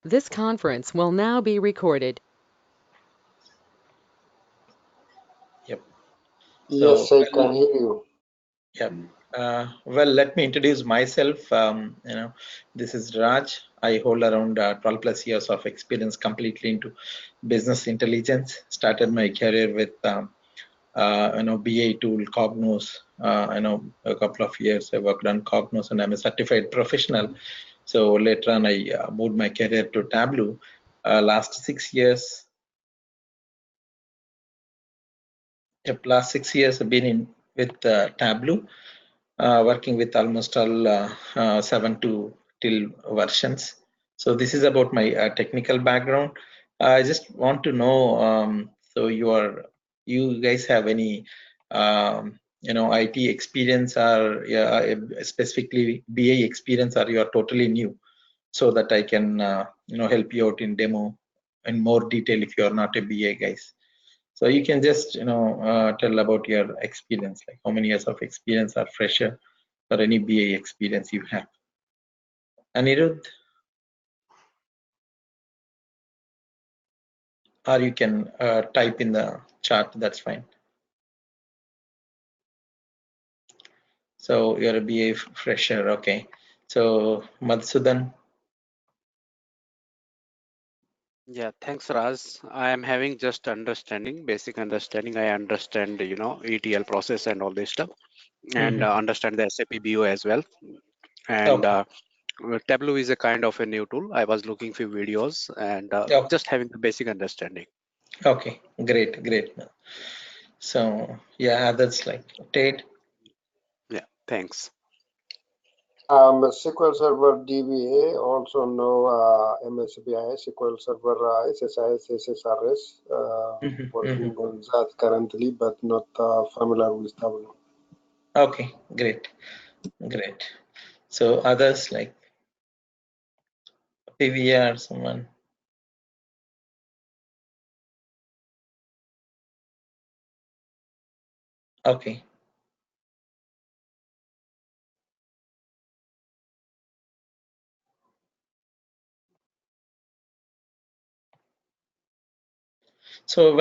This conference will now be recorded. Yep. Yes, I can hear you. Yep. Well, let me introduce myself. This is Raj. I hold around 12 plus years of experience completely into business intelligence. Started my career with BA tool Cognos. A couple of years I worked on Cognos, and I'm a certified professional. So later on, I moved my career to Tableau. Last 6 years. Last 6 years I've been in with Tableau, working with almost all 7 to till versions. So this is about my technical background. I just want to know, so you guys have any IT experience, or specifically BA experience, or you are totally new, so that I can help you out in demo in more detail if you are not a BA guys. So you can just tell about your experience, like how many years of experience or fresher or any BA experience you have. Anirudh, or you can type in the chat, that's fine. So you're a BA fresher, okay. So Madhusudan. Yeah, thanks, Raj. I am having just understanding, basic understanding. I understand, ETL process and all this stuff, and understand the SAP BO as well. And Okay. Tableau is a kind of a new tool. I was looking for videos and Okay. just having the basic understanding. Okay, great. So yeah, others like Tate. Yeah, thanks. SQL Server DBA, also know MSBI, SQL Server SSIS, SSRS, working on that currently, but not familiar with Tableau. Okay, great. So others like PVR, someone. Okay. So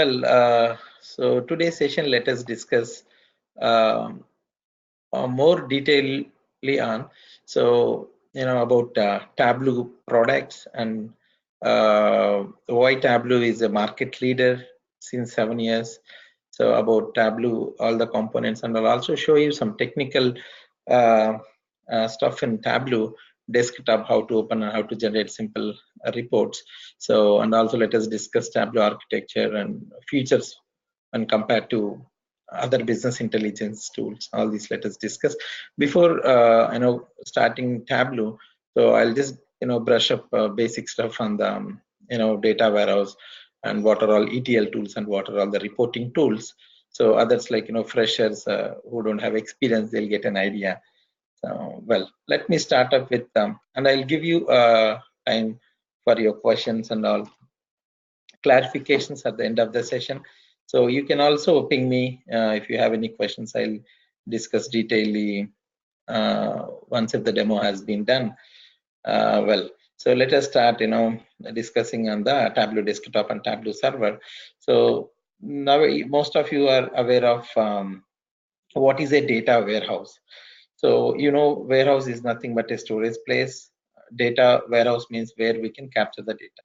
so today's session, let us discuss more detailedly on about Tableau products, and why Tableau is a market leader since 7 years. So about Tableau, all the components, and I'll also show you some technical stuff in Tableau Desktop, how to open and how to generate simple reports. So, and also let us discuss Tableau architecture and features and compare to other business intelligence tools. All these let us discuss before starting Tableau. So I'll just brush up basic stuff on the data warehouse, and what are all ETL tools and what are all the reporting tools. So others like freshers who don't have experience, they'll get an idea. So, well, let me start up with and I'll give you time for your questions and all clarifications at the end of the session. So you can also ping me if you have any questions. I'll discuss detailedly once if the demo has been done. So let us start discussing on the Tableau Desktop and Tableau Server. So now most of you are aware of what is a data warehouse. So warehouse is nothing but a storage place. Data warehouse means where we can capture the data.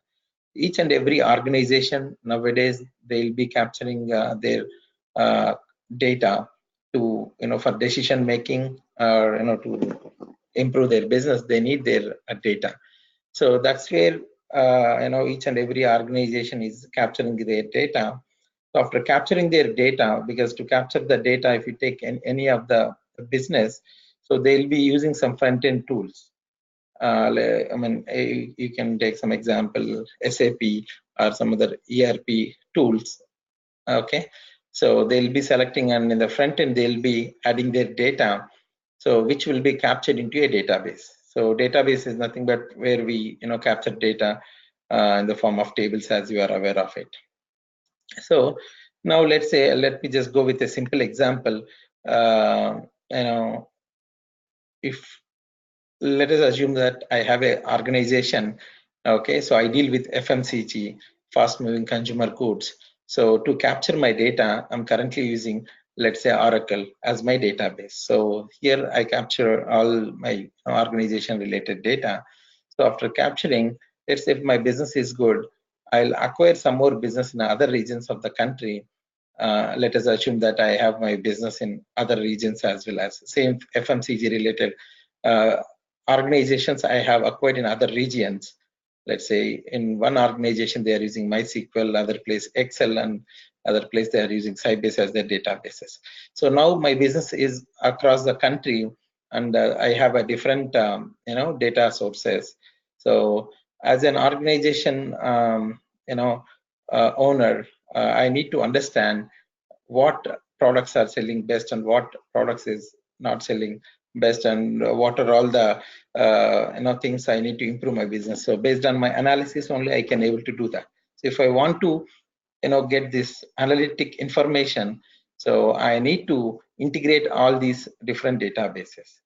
Each and every organization nowadays, they'll be capturing their data to for decision making, or to improve their business. They need their data. So that's where each and every organization is capturing their data. So after capturing their data, because to capture the data, if you take any of the business, so they'll be using some front-end tools. You can take some example, SAP or some other ERP tools. Okay, so they'll be selecting, and in the front end they'll be adding their data, so which will be captured into a database. So database is nothing but where we capture data in the form of tables, as you are aware of it. So now let me just go with a simple example. If let us assume that I have an organization Okay, so I deal with FMCG, fast moving consumer goods. So to capture my data, I'm currently using, let's say, Oracle as my database. So here I capture all my organization related data. So after capturing, let's say if my business is good, I'll acquire some more business in other regions of the country. Let us assume that I have my business in other regions as well, as same FMCG related organizations I have acquired in other regions. Let's say in one organization they are using MySQL, other place Excel, and other place they are using Sybase as their databases. So now my business is across the country, and I have a different data sources. So as an organization owner, I need to understand what products are selling best and what products is not selling best, and what are all the things I need to improve my business. So based on my analysis only I can able to do that. So if I want to get this analytic information, so I need to integrate all these different databases.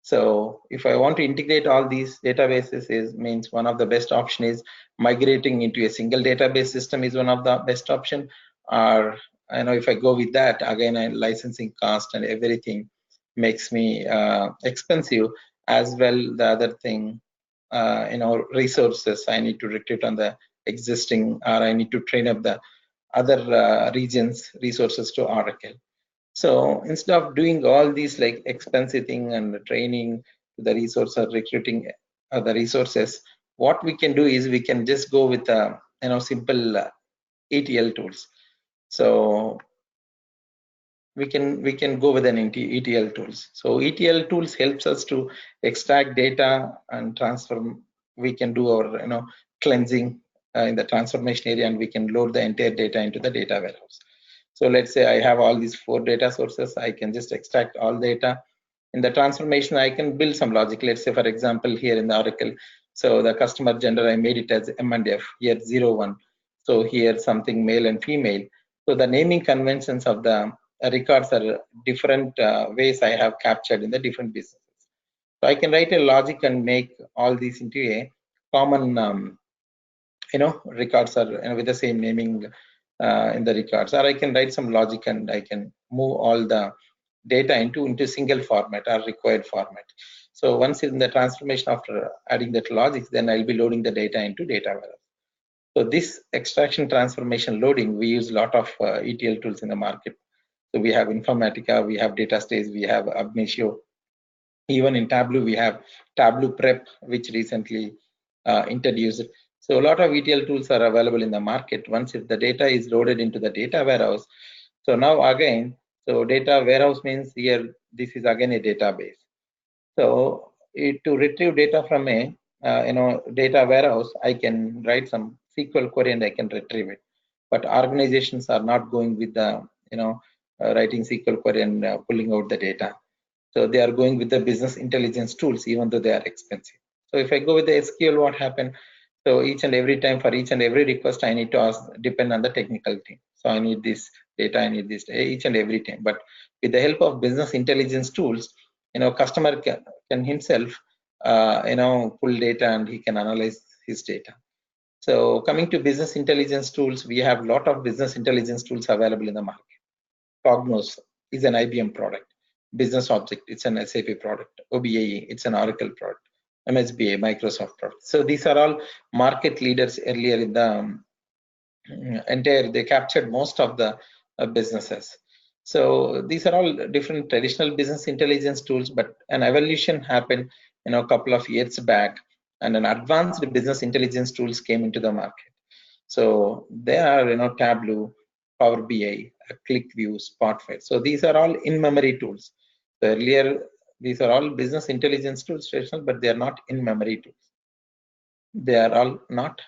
So if I want to integrate all these databases, means one of the best option is migrating into a single database system is one of the best option. Or if I go with that, again, licensing cost and everything makes me expensive as well. The other thing, resources I need to recruit on the existing, or I need to train up the other regions resources to Oracle. So instead of doing all these like expensive thing and training the resource or recruiting the resources, what we can do is we can just go with simple ETL tools. So we can go with an ETL tools. So ETL tools helps us to extract data and transform. We can do our cleansing in the transformation area, and we can load the entire data into the data warehouse. So let's say I have all these 4 data sources. I can just extract all data. In the transformation, I can build some logic. Let's say, for example, here in the Oracle, so the customer gender, I made it as M&F, here 01. So here something male and female. So the naming conventions of the records are different ways I have captured in the different businesses. So I can write a logic and make all these into a common records are with the same naming in the records, or I can write some logic and I can move all the data into single format or required format. So once in the transformation, after adding that logic, then I'll be loading the data into data warehouse. So this extraction, transformation, loading, we use a lot of ETL tools in the market. So we have Informatica, we have DataStage, we have Abnatio. Even in Tableau, we have Tableau Prep, which recently introduced. So a lot of ETL tools are available in the market. Once if the data is loaded into the data warehouse, so now again, so data warehouse means here, this is again a database. So to retrieve data from a data warehouse, I can write some SQL query and I can retrieve it. But organizations are not going with the writing SQL query and pulling out the data. So they are going with the business intelligence tools, even though they are expensive. So if I go with the SQL, what happened? So each and every time, for each and every request, I need to ask, depend on the technical team. So I need this data, I need this each and every time. But with the help of business intelligence tools, customer can himself, pull data and he can analyze his data. So coming to business intelligence tools, we have a lot of business intelligence tools available in the market. Cognos is an IBM product. Business Object, it's an SAP product. OBAE, it's an Oracle product. MSBA, Microsoft product. So these are all market leaders earlier in the they captured most of the businesses. So these are all different traditional business intelligence tools, but an evolution happened a couple of years back, and an advanced business intelligence tools came into the market. So there are Tableau, Power BI, ClickView, Spotlight. So these are all in-memory tools. So earlier, these are all business intelligence tools, traditional, but they are not in-memory tools. They are all not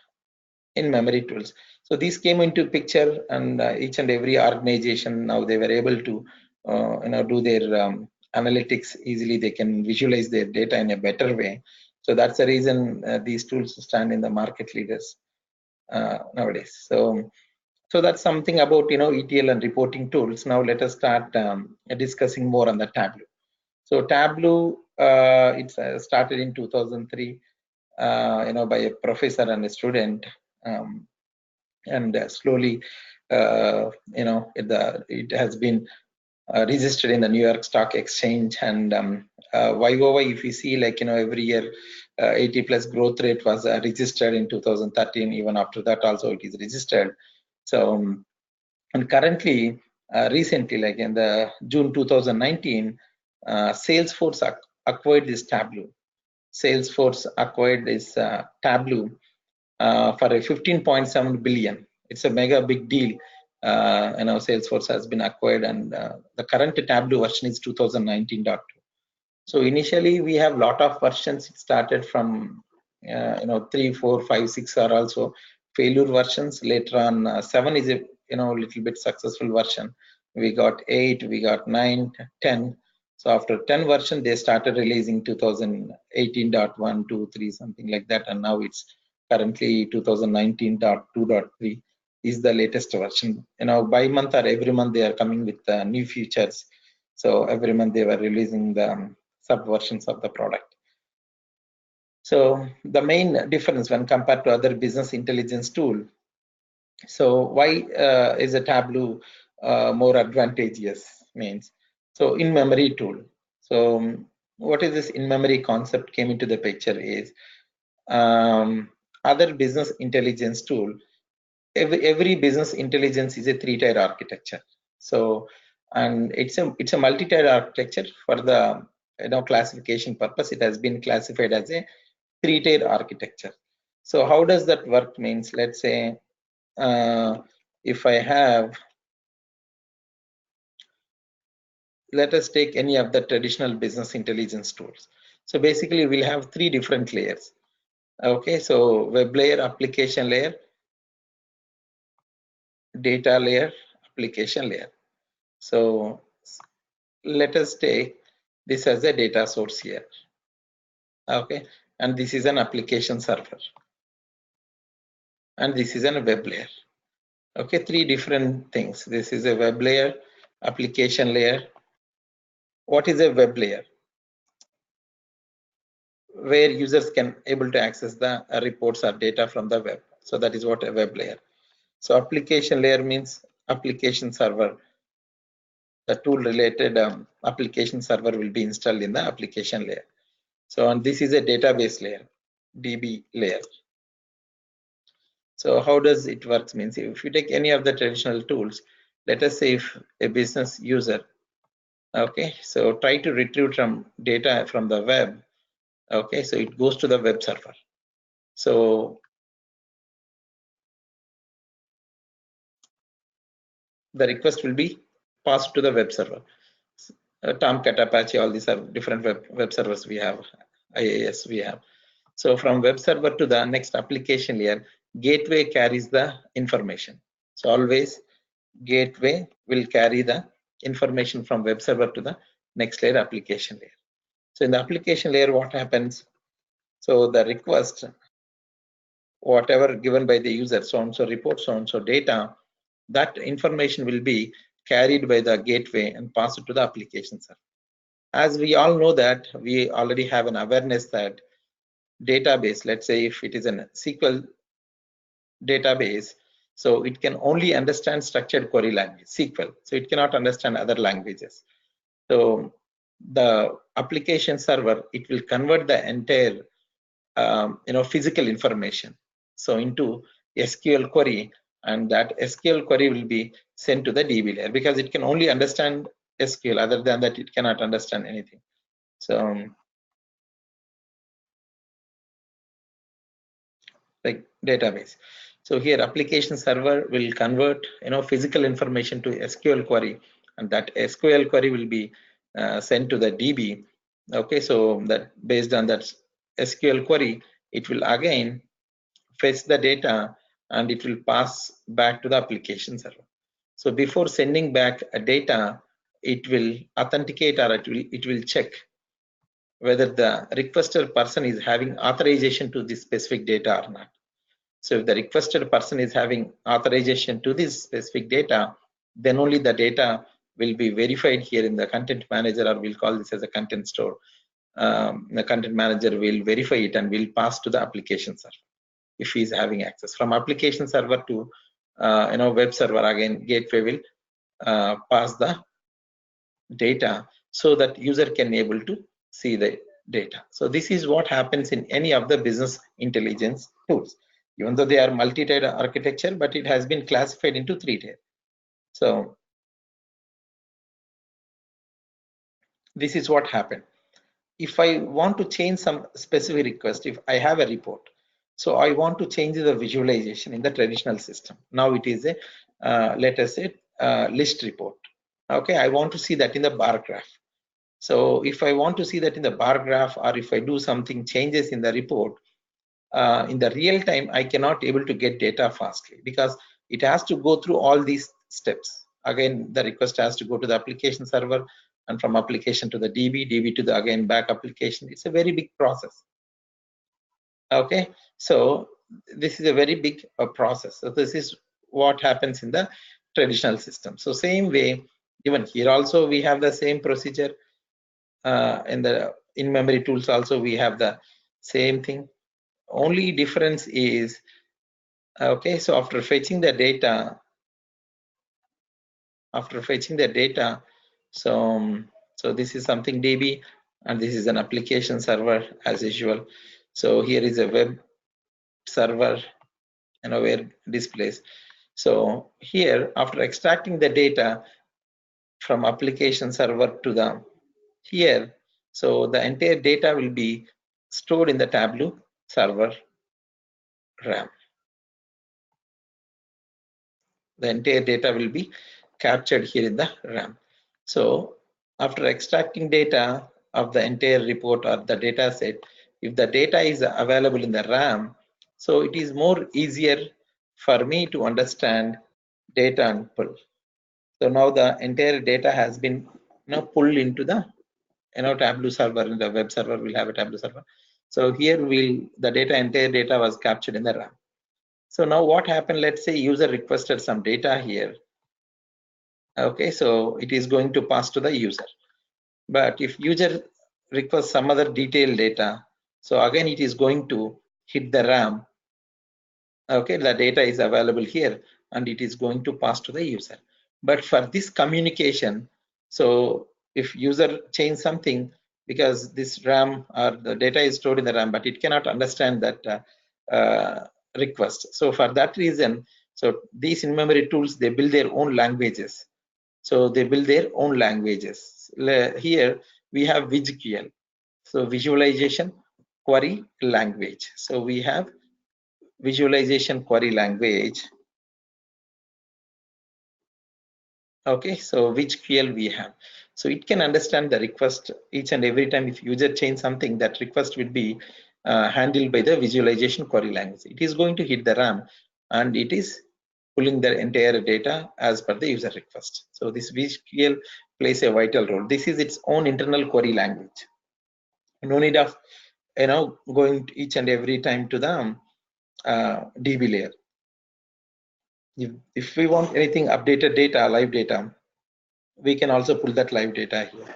in-memory tools. So these came into picture, and each and every organization now they were able to do their analytics easily. They can visualize their data in a better way. So that's the reason these tools stand in the market leaders nowadays. So that's something about ETL and reporting tools. Now let us start discussing more on the Tableau. So Tableau, it started in 2003. by a professor and a student, and slowly, it has been registered in the New York Stock Exchange. And YOY, if you see, like, every year 80+ growth rate was registered in 2013. Even after that also it is registered. So and currently, recently, like in the June 2019, Salesforce acquired this Tableau. Salesforce acquired this Tableau for a 15.7 billion. It's a mega big deal. Salesforce has been acquired, and the current Tableau version is 2019.2. So initially we have lot of versions. It started from 3, 4, 5, 6 are also failure versions. Later on, 7 is a little bit successful version. We got 8, we got 9, 10. So after 10 version, they started releasing 2018.1, 2, 3, something like that, and now it's currently 2019.2.3 is the latest version. By month or every month they are coming with new features. So every month they were releasing the sub versions of the product. So the main difference when compared to other business intelligence tool. So why is a Tableau more advantageous? Means, so in-memory tool. So what is this in-memory concept came into the picture is other business intelligence tool. Every business intelligence is a 3-tier architecture. So, and it's a multi-tier architecture. For the classification purpose, it has been classified as a 3-tier architecture. So how does that work? Means, let's say if I have, let us take any of the traditional business intelligence tools. So basically we'll have 3 different layers. Okay, so web layer, application layer, data layer, application layer. So let us take this as a data source here. Okay, and this is an application server, and this is a web layer. Okay, 3 different things. This is a web layer, application layer. What is a web layer? Where users can able to access the reports or data from the web. So that is what a web layer. So application layer means application server. The tool related application server will be installed in the application layer. So, and this is a database layer, DB layer. So how does it work? Means, if you take any of the traditional tools, let us say if a business user, okay, so try to retrieve from data from the web, okay, so it goes to the web server. So the request will be passed to the web server. Tomcat, Apache, all these are different web servers we have, IaaS we have. So from web server to the next application layer, gateway carries the information. So always gateway will carry the information from web server to the next layer, application layer. So in the application layer, what happens? So the request, whatever given by the user, so and so report, so and so data, that information will be carried by the gateway and passed to the application server. As we all know that we already have an awareness that database, let's say if it is a SQL database, so it can only understand structured query language, SQL. So it cannot understand other languages. So the application server, it will convert the entire physical information so into SQL query, and that SQL query will be sent to the DB layer because it can only understand SQL. Other than that, it cannot understand anything. So like database. So here application server will convert physical information to SQL query, and that SQL query will be sent to the DB. Okay, so that based on that SQL query, it will again fetch the data and it will pass back to the application server. So before sending back a data, it will authenticate or it will check whether the requested person is having authorization to this specific data or not. So if the requested person is having authorization to this specific data, then only the data will be verified here in the content manager, or we'll call this as a content store. the content manager will verify it and will pass to the application server if he is having access. From application server to web server, again gateway will pass the data so that user can able to see the data. So this is what happens in any of the business intelligence tools, even though they are multi-tier architecture, but it has been classified into 3 tier. So this is what happened. If I want to change some specific request, if I have a report, so I want to change the visualization in the traditional system. Now it is a let us say list report. Okay, I want to see that in the bar graph. So if I want to see that in the bar graph, or if I do something changes in the report, in the real time, I cannot able to get data fastly because it has to go through all these steps. Again, the request has to go to the application server, and from application to the DB to the again back application. It's a very big process. Okay, so this is a very big process. So this is what happens in the traditional system. So same way, even here also we have the same procedure. In the in-memory tools also we have the same thing. Only difference is, okay, so after fetching the data, so this is something DB and this is an application server as usual. So here is a web server, where displays. So here, after extracting the data from application server to the here, so the entire data will be stored in the Tableau server RAM. The entire data will be captured here in the RAM. So after extracting data of the entire report or the data set, if the data is available in the RAM, so it is more easier for me to understand data and pull. So now the entire data has been pulled into the Tableau server, and the web server will have a Tableau server. So here the entire data was captured in the RAM. So now what happened, let's say user requested some data here. Okay, so it is going to pass to the user. But if user requests some other detailed data, so again it is going to hit the RAM. Okay, the data is available here and it is going to pass to the user. But for this communication, so if user change something, because this RAM or the data is stored in the RAM, but it cannot understand that request. So for that reason, so these in-memory tools, they build their own languages. So they build their own languages. Here we have VGQL, so visualization query language. So we have visualization query language. Okay, so VGQL we have. So it can understand the request each and every time. If user change something, that request will be handled by the visualization query language. It is going to hit the RAM and it is pulling the entire data as per the user request. So this VGQL plays a vital role. This is its own internal query language. No need of going to each and every time to the DB layer. If we want anything updated data, live data, we can also pull that live data here.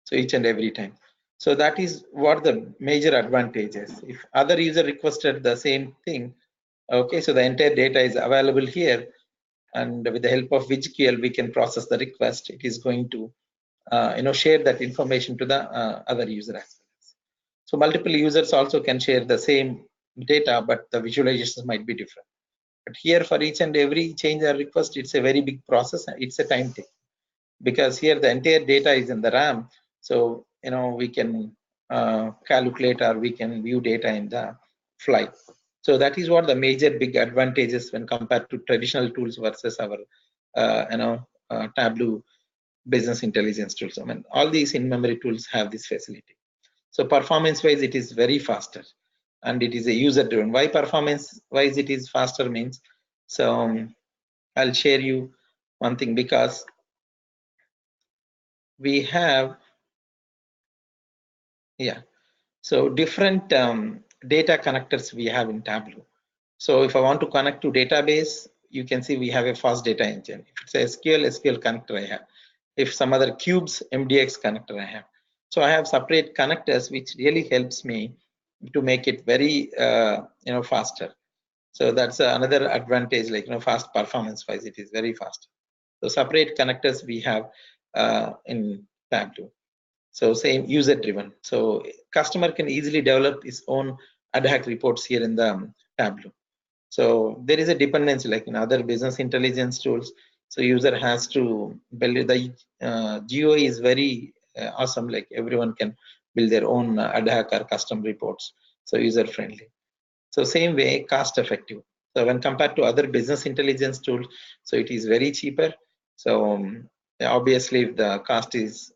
So each and every time. So that is what the major advantage is. If other user requested the same thing, okay, so the entire data is available here, and with the help of VGQL, we can process the request. It is going to share that information to the other user as well. So multiple users also can share the same data, but the visualizations might be different. But here, for each and every change or request, it's a very big process. It's a time take, because here the entire data is in the RAM. So we can calculate or we can view data in the fly. So that is what the major big advantages when compared to traditional tools versus our Tableau business intelligence tools. I mean, all these in-memory tools have this facility. So performance-wise, it is very faster, and it is a user-driven. Why performance-wise it is faster means? So I'll share you one thing, because we have so different data connectors we have in Tableau. So if I want to connect to database, you can see we have a fast data engine. If it's a SQL connector I have. If some other cubes, MDX connector I have. So I have separate connectors, which really helps me to make it very faster. So that's another advantage, like fast performance wise, it is very fast. So separate connectors we have in Tableau. So same user driven. So customer can easily develop his own ad hoc reports here in the Tableau. So there is a dependency like in other business intelligence tools. So user has to build it. The GUI is very awesome. Like everyone can build their own ad hoc or custom reports. So user friendly. So same way, cost effective. So when compared to other business intelligence tools, so it is very cheaper. So obviously, if the cost is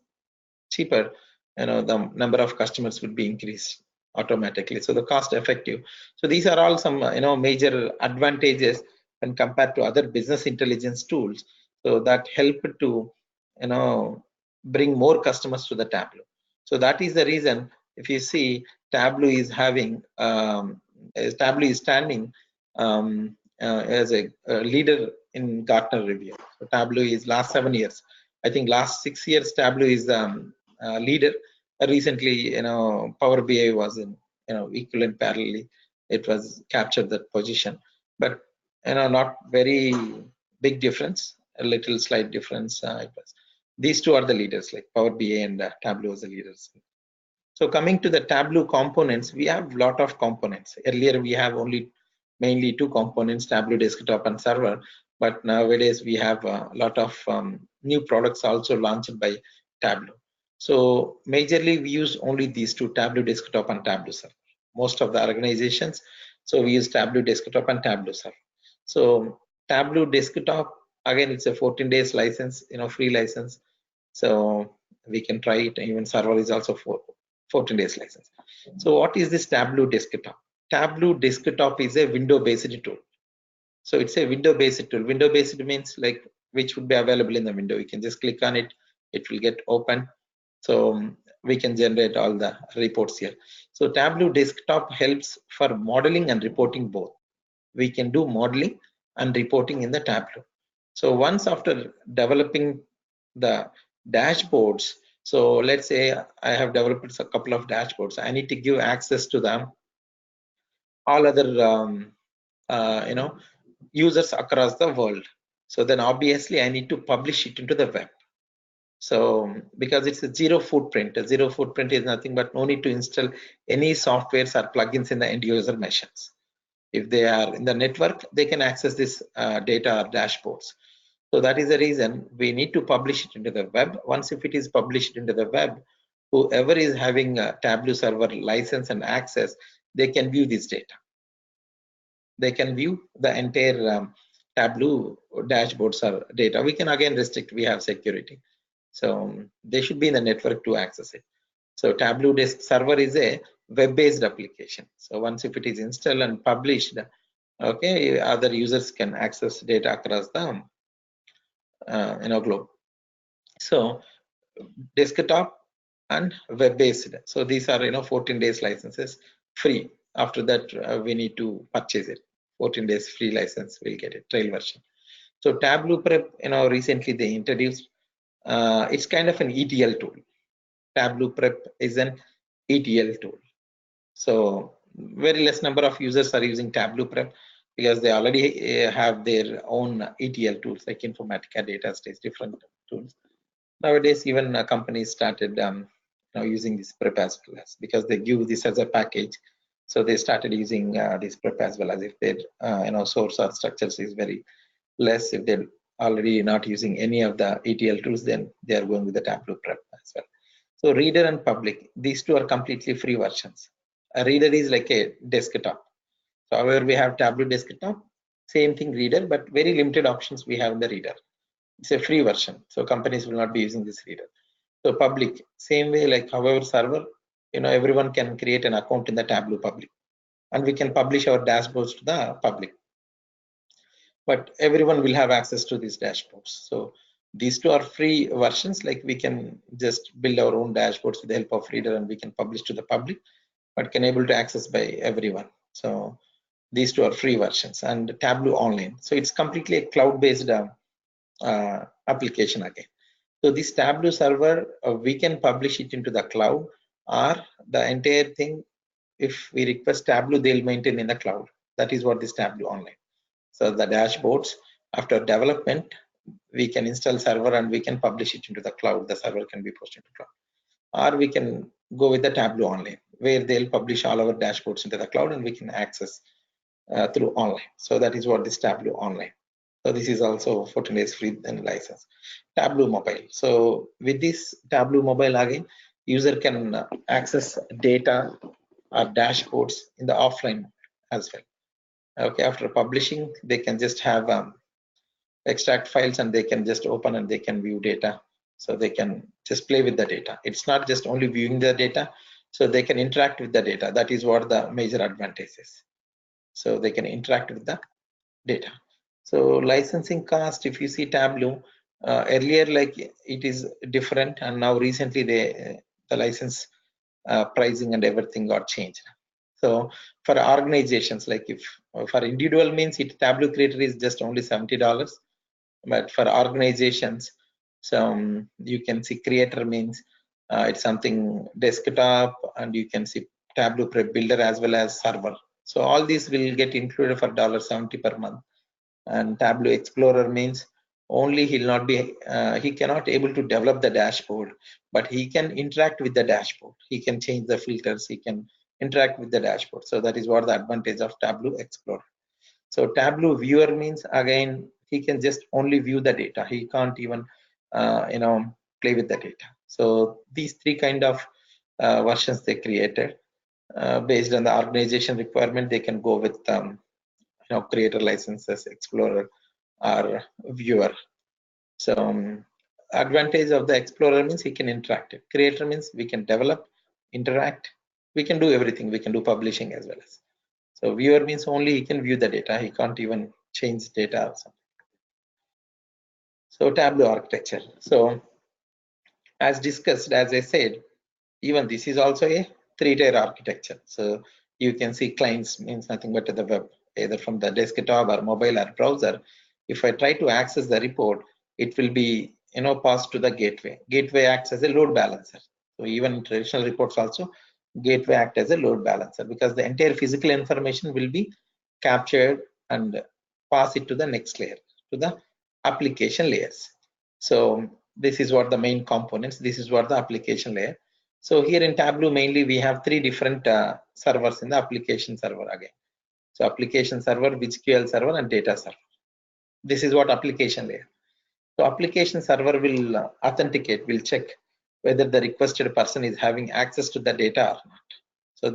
cheaper, the number of customers would be increased automatically. So the cost effective. So these are all some major advantages when compared to other business intelligence tools. So that help to bring more customers to the Tableau. So that is the reason if you see Tableau is having Tableau is standing as a leader in Gartner review. So Tableau is last 7 years. I think last 6 years Tableau is leader. Recently, Power BI was in equivalent parallelly. It was captured that position, but not very big difference. A little slight difference. It was. These two are the leaders, like Power BI and Tableau as the leaders. So coming to the Tableau components, we have a lot of components. Earlier we have only mainly two components, Tableau Desktop and Server, but nowadays we have a lot of new products also launched by Tableau. So majorly we use only these two, Tableau Desktop and Tableau Server. Most of the organizations, so we use Tableau Desktop and Tableau Server. So Tableau Desktop, again, it's a 14 days license, free license. So we can try it. Even Server is also 14 days license. So what is this Tableau Desktop? Tableau Desktop is a window-based tool. So it's a window-based tool. Window-based means like which would be available in the window. You can just click on it, it will get open. So we can generate all the reports here. So Tableau Desktop helps for modeling and reporting both. We can do modeling and reporting in the Tableau. So once after developing the dashboards, so let's say I have developed a couple of dashboards. I need to give access to them, all other users across the world. So then obviously I need to publish it into the web. So because it's a zero footprint is nothing but no need to install any softwares or plugins in the end user machines. If they are in the network, they can access this data or dashboards. So that is the reason we need to publish it into the web. Once if it is published into the web, whoever is having a Tableau server license and access, they can view this data. They can view the entire Tableau dashboards or data. We can again restrict, we have security. So they should be in the network to access it. So Tableau Server is a web-based application. So once if it is installed and published, okay, other users can access data across the globe. So desktop and web-based. So these are 14 days licenses free. After that, we need to purchase it. 14 days free license, we'll get it, trial version. So Tableau Prep, recently they introduced. It's kind of an ETL tool. Tableau Prep is an ETL tool. So very less number of users are using Tableau Prep because they already have their own ETL tools like Informatica, Data Stage, different tools. Nowadays, even companies started using this Prep as well as because they give this as a package. So they started using this Prep as well as if their source or structures is very less. If they're already not using any of the ETL tools, then they are going with the Tableau Prep as well. So Reader and Public, these two are completely free versions. A Reader is like a desktop. So however, we have Tableau Desktop, same thing Reader, but very limited options we have in the Reader. It's a free version, so companies will not be using this Reader. So Public, same way like however Server, everyone can create an account in the Tableau Public, and we can publish our dashboards to the public. But everyone will have access to these dashboards. So these two are free versions, like we can just build our own dashboards with the help of Reader and we can publish to the public, but can able to access by everyone. So these two are free versions, and Tableau Online. So it's completely a cloud-based application again. So this Tableau server, we can publish it into the cloud, or the entire thing, if we request Tableau, they'll maintain in the cloud. That is what this Tableau Online. So the dashboards, after development, we can install server and we can publish it into the cloud. The server can be posted to cloud, or we can go with the Tableau Online, where they'll publish all our dashboards into the cloud and we can access through online. So that is what this Tableau Online. So this is also 14 days free and license. Tableau Mobile. So with this Tableau Mobile, again, user can access data or dashboards in the offline as well. Okay, after publishing, they can just have extract files and they can just open and they can view data. So they can just play with the data. It's not just only viewing the data, so they can interact with the data. That is what the major advantage is. So they can interact with the data. So licensing cost, if you see Tableau, earlier like it is different, and now recently the license pricing and everything got changed. So for organizations, like if for individual means it Tableau Creator is just only $70, but for organizations, so you can see Creator means it's something desktop, and you can see Tableau Builder as well as Server. So all these will get included for $70 per month. And Tableau Explorer means only he'll not be he cannot able to develop the dashboard, but he can interact with the dashboard. He can change the filters, he can interact with the dashboard. So that is what the advantage of Tableau Explorer. So Tableau Viewer means, again, he can just only view the data. He can't even play with the data. So these three kind of versions they created. Based on the organization requirement, they can go with Creator licenses, Explorer, or Viewer. So advantage of the Explorer means he can interact. Creator means we can develop, interact, we can do everything. We can do publishing as well as. So Viewer means only he can view the data. He can't even change data or something. So Tableau Architecture. So as discussed, as I said, even this is also a three-tier architecture. So you can see clients means nothing but the web, either from the desktop or mobile or browser. If I try to access the report, it will be passed to the gateway. Gateway acts as a load balancer. So even in traditional reports also, gateway act as a load balancer, because the entire physical information will be captured and pass it to the next layer, to the application layers. So this is what the main components, this is what the application layer. So here in Tableau, mainly we have three different servers in the application server again. So application server, BigQL server, and data server. This is what application layer. So application server will authenticate, will check whether the requested person is having access to the data or not. So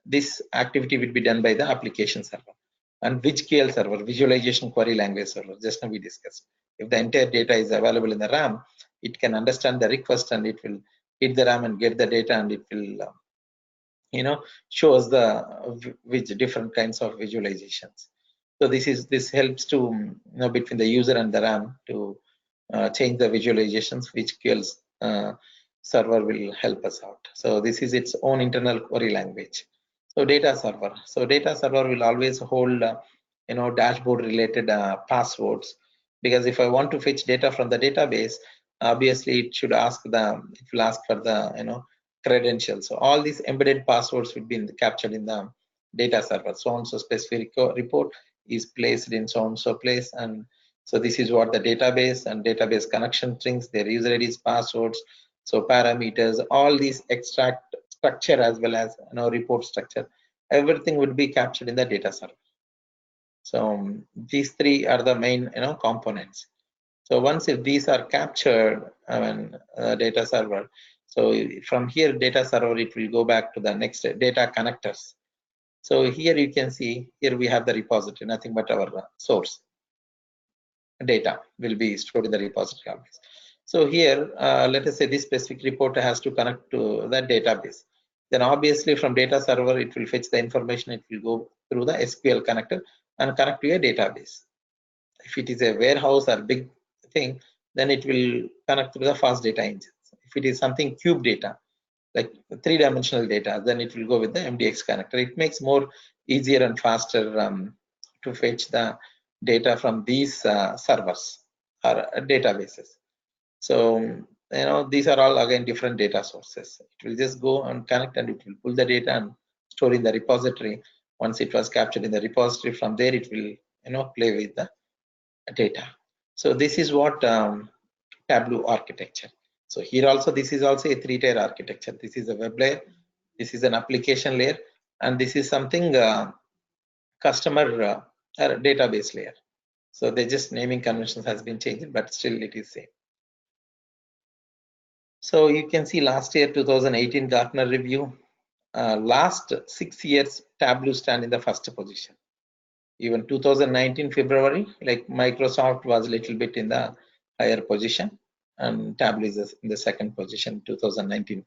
this activity will be done by the application server. And BigQL server, visualization query language server, just now we discussed. If the entire data is available in the RAM, it can understand the request and it will hit the RAM and get the data, and it will shows the which different kinds of visualizations. So this helps to between the user and the RAM to change the visualizations, which BigQL server will help us out. So this is its own internal query language. So data server. So data server will always hold dashboard related passwords, because if I want to fetch data from the database, obviously it will ask for the credentials. So all these embedded passwords will be captured in the data server. So and so specific report is placed in so and so place, and so this is what the database and database connection strings, their user IDs, passwords, so parameters, all these extract structure as well as report structure, everything would be captured in the data server. So these three are the main components. So once if these are captured data server, so from here data server, it will go back to the next data connectors. So here you can see, here we have the repository, nothing but our source data will be stored in the repository always. So here let us say this specific report has to connect to the database. Then obviously from data server, it will fetch the information, it will go through the SQL connector and connect to a database. If it is a warehouse or big thing, then it will connect to the fast data engines. If it is something cube data, like three-dimensional data, then it will go with the MDX connector. It makes more easier and faster to fetch the data from these servers or databases. So these are all again different data sources. It will just go and connect, and it will pull the data and store in the repository. Once it was captured in the repository, from there it will play with the data. So this is what Tableau architecture. So here also, this is also a 3-tier architecture. This is a web layer, this is an application layer, and this is something customer database layer. So they just naming conventions has been changed, but still it is same. So you can see last year 2018 Gartner review, last 6 years Tableau stand in the first position. Even 2019 February, like Microsoft was a little bit in the higher position, and Tableau is in the second position 2019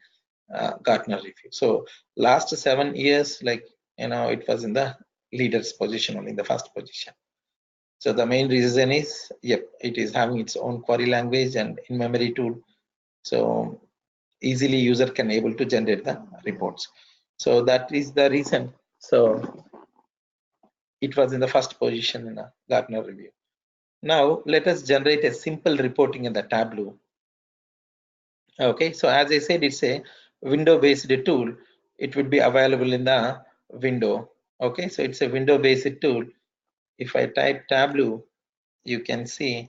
Gartner review. So last 7 years, like it was in the leaders position, only in the first position. So the main reason is, yep, it is having its own query language and in-memory tool. So easily user can able to generate the reports. So that is the reason. So it was in the first position in a Gartner review. Now let us generate a simple reporting in the Tableau. Okay, so as I said, it's a window-based tool. It would be available in the window. Okay, so it's a window-based tool. If I type Tableau, you can see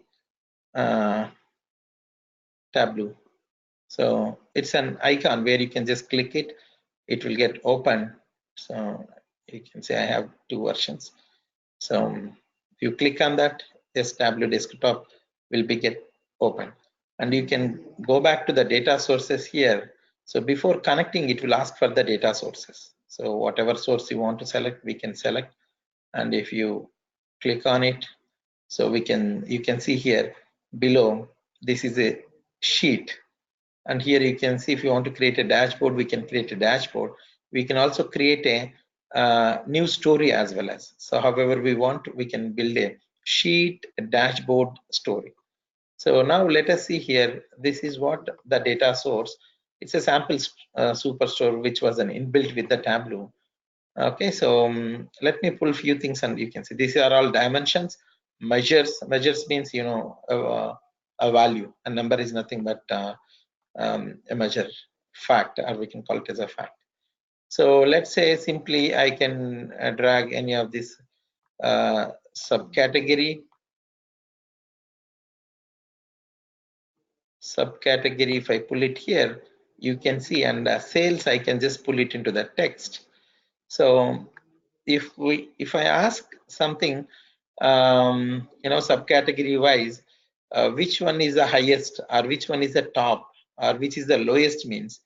Tableau. So it's an icon where you can just click it. It will get open. So you can say I have 2 versions. So if you click on that, this Tableau Desktop will be get open, and you can go back to the data sources here. So before connecting, it will ask for the data sources. So whatever source you want to select, we can select, and if you click on it, so you can see here below, this is a sheet, and here you can see if you want to create a dashboard, we can create a dashboard. We can also create a new story as well as. So however we want, we can build a sheet, a dashboard, story. So now let us see here. This is what the data source. It's a sample superstore which was an inbuilt with the Tableau. Okay, so let me pull few things, and you can see these are all dimensions. Measures means a value. A number is nothing but a measure, fact, or we can call it as a fact. So let's say simply I can drag any of this subcategory. If I pull it here, you can see, and sales, I can just pull it into the text. So if I ask something, subcategory wise, which one is the highest, or which one is the top, or which is the lowest means.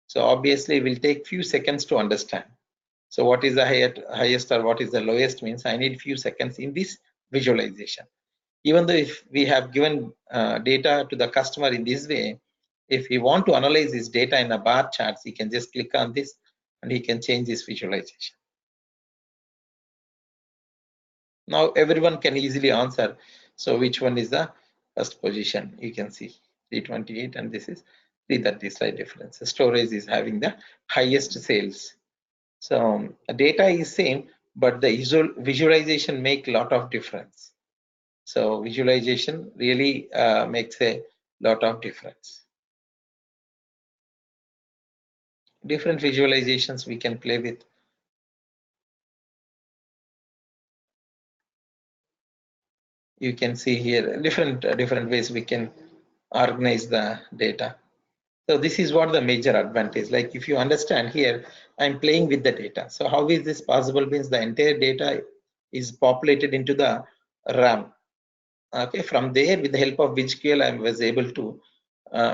So obviously, it will take few seconds to understand. So what is the highest or what is the lowest means I need few seconds in this visualization. Even though if we have given data to the customer in this way, if he want to analyze this data in a bar charts, he can just click on this and he can change this visualization. Now everyone can easily answer. So which one is the first position? You can see 328, and this is 330. Slight difference. The storage is having the highest sales. So data is same, but the visualization make a lot of difference. So visualization really makes a lot of difference. Different visualizations we can play with. You can see here different ways we can organize the data. So this is what the major advantage. Like if you understand here, I'm playing with the data. So how is this possible? Means the entire data is populated into the RAM. Okay, from there with the help of BigQL, I was able to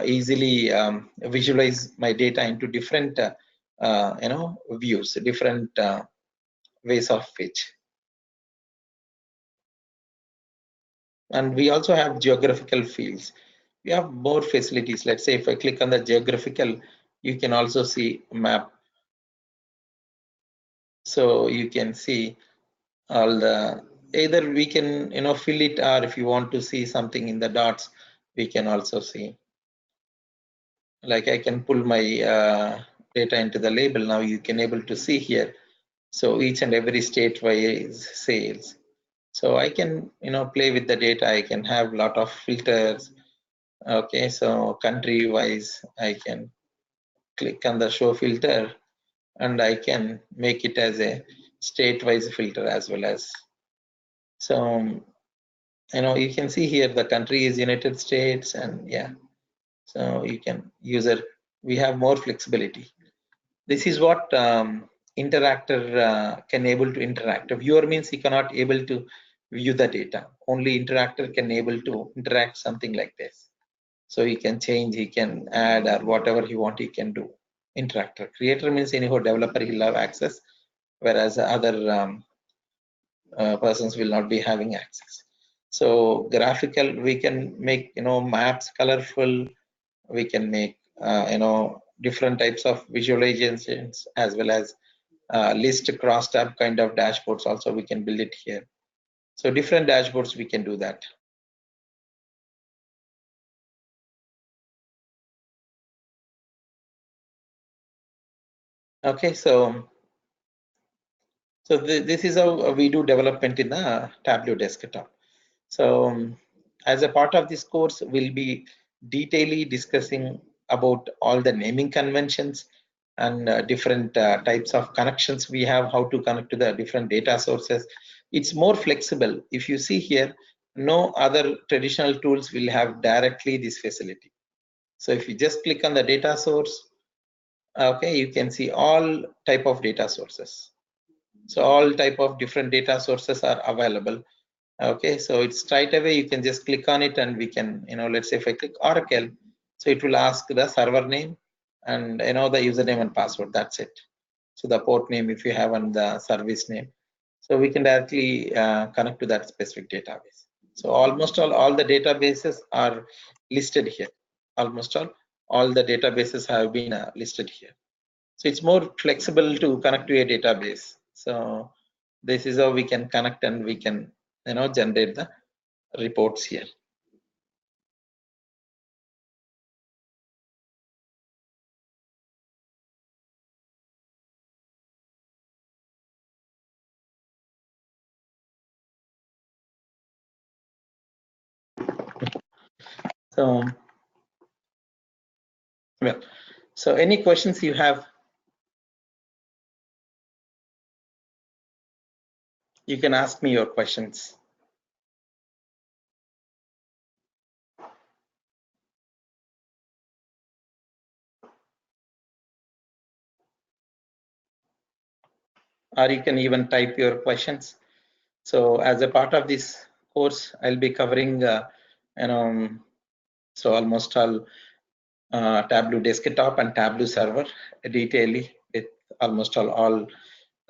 easily visualize my data into different views, different ways of which. And we also have geographical fields. We have more facilities. Let's say if I click on the geographical, you can also see map. So you can see all the, either we can fill it, or if you want to see something in the dots, we can also see. Like I can pull my data into the label. Now you can able to see here. So each and every state wise sales. So I can play with the data. I can have a lot of filters. Okay, so country wise, I can click on the show filter and I can make it as a state wise filter as well as. So, you can see here the country is United States, and yeah, so you can we have more flexibility. This is what interactor can able to interact. A viewer means he cannot able to view the data. Only interactor can able to interact something like this. So he can change, he can add, or whatever he want, he can do. Interactor. Creator means anyhow developer he'll have access, whereas other persons will not be having access. So graphical, we can make maps colorful. We can make different types of visualizations as well as list cross-tab kind of dashboards. Also, we can build it here. So different dashboards we can do that. Okay, so this is how we do development in the Tableau Desktop. So as a part of this course, we'll be detailedly discussing about all the naming conventions and different types of connections we have, how to connect to the different data sources. It's more flexible. If you see here, no other traditional tools will have directly this facility. So if you just click on the data source, okay, you can see all type of data sources. So all type of different data sources are available. Okay, so it's straight away, you can just click on it and we can, let's say if I click Oracle, so it will ask the server name and the username and password. That's it. So the port name if you have and the service name. So we can directly connect to that specific database. So almost all the databases are listed here. Almost all the databases have been listed here. So it's more flexible to connect to a database. So this is how we can connect and we can generate the reports here. So well, so any questions you have, you can ask me your questions. Or you can even type your questions. So as a part of this course, I'll be covering, so almost all Tableau Desktop and Tableau Server detailedly with almost all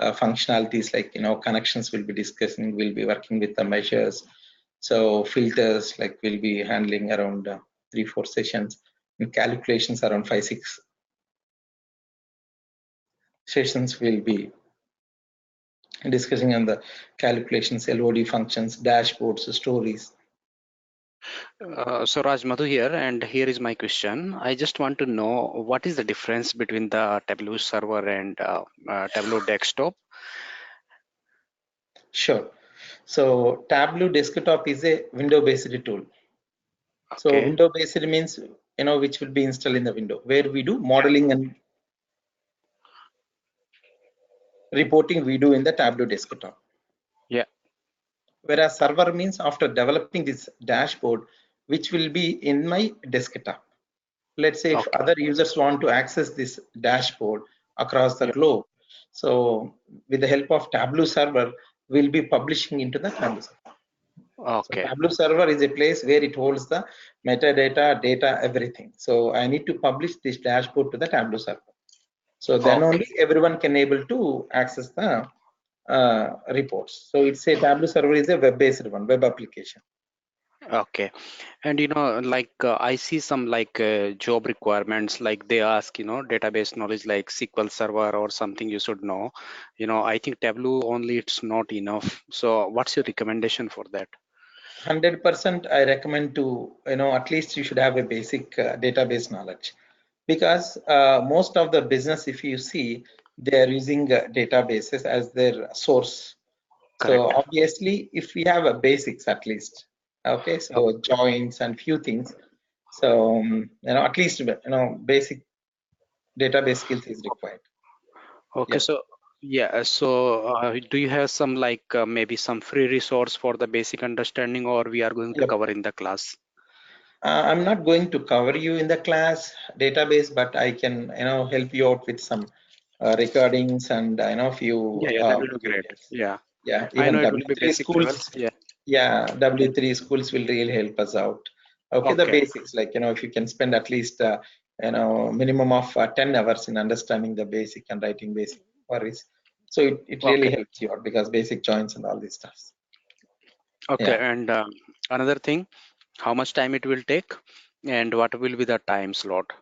functionalities like connections we'll be discussing. We'll be working with the measures. So filters, like we'll be handling around 3-4 sessions, and calculations around 5-6 sessions. We'll be discussing on the calculations, LOD functions, dashboards, stories. So Raj, Madhu here, and here is my question. I just want to know what is the difference between the Tableau Server and Tableau Desktop? Sure. So Tableau Desktop is a window-based tool. Okay. So window-based means which will be installed in the window, where we do modeling and reporting we do in the Tableau Desktop. Yeah. Whereas server means after developing this dashboard, which will be in my desktop. Let's say if other users want to access this dashboard across the globe, so with the help of Tableau Server, we'll be publishing into the Tableau Server. Okay. So Tableau Server is a place where it holds the metadata, data, everything. So I need to publish this dashboard to the Tableau Server. So then only everyone can able to access the reports. So it's a Tableau Server is a web-based one, web application. Okay. And like I see some like job requirements, like they ask database knowledge like SQL Server or something you should know. I think Tableau only it's not enough. So what's your recommendation for that? 100% I recommend to at least you should have a basic database knowledge, because most of the business, if you see, they are using databases as their source. Correct. So obviously if we have a basics at least, okay, so joins and few things, So at least basic database skills is required. Okay, Yeah. so yeah, so do you have some like maybe some free resource for the basic understanding, or we are going to Yep. cover in the class? I'm not going to cover you in the class database, but I can help you out with some recordings and few Yeah, that will be great. videos. Yeah, Yeah, I even know it will be W3 basic level. schools. Yeah. Yeah, W3 schools will really help us out. Okay, the Okay. basics, like if you can spend at least minimum of 10 hours in understanding the basic and writing basic queries, so it really Okay. helps you out because basic joins and all these stuff. Okay. Yeah. And another thing, how much time it will take, and what will be the time slot?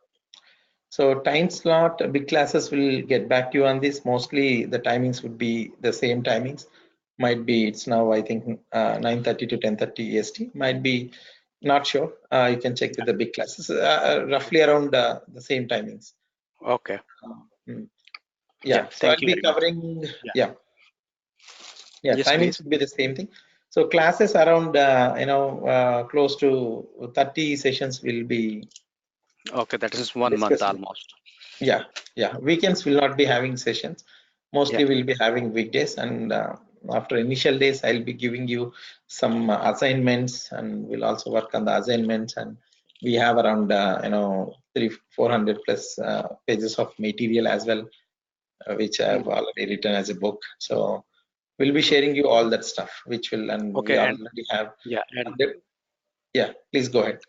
So time slot, BigClasses will get back to you on this. Mostly the timings would be the same timings. Might be it's now I think 9:30 to 10:30 EST. Might be not sure. You can check with the BigClasses. Roughly around the same timings. Okay. Mm. Yeah. Yeah. So Thank I'll you be very much. covering. Yeah. Yeah. Yeah. Yes, Timings please. would be the same thing. So classes around close to 30 sessions will be Okay, that is 1 month discussed. almost. Yeah. Weekends will not be having sessions. Yeah. Mostly we'll be having weekdays, and after initial days, I'll be giving you some assignments, and we'll also work on the assignments. And we have around 400 plus pages of material as well, which I've already written as a book. So we'll be sharing you all that stuff, which will, and we Okay. And already have. yeah, and Yeah, please go ahead.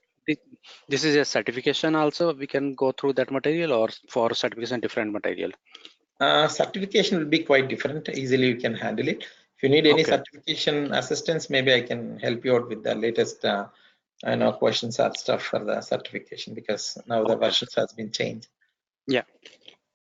this is a certification also. We can go through that material, or for certification different material. Certification will be quite different. Easily you can handle it. If you need any Okay. certification assistance, maybe I can help you out with the latest questions or stuff for the certification, because now the Okay. versions has been changed. Yeah.